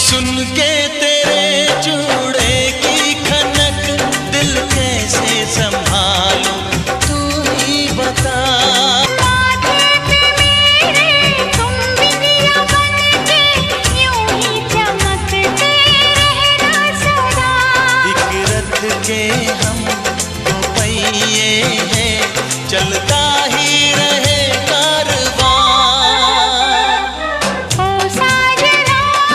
सुन के तेरे चूड़े की खनक दिल कैसे संभालूं, तू ही बता। के हम दो पहिए हैं, चलता है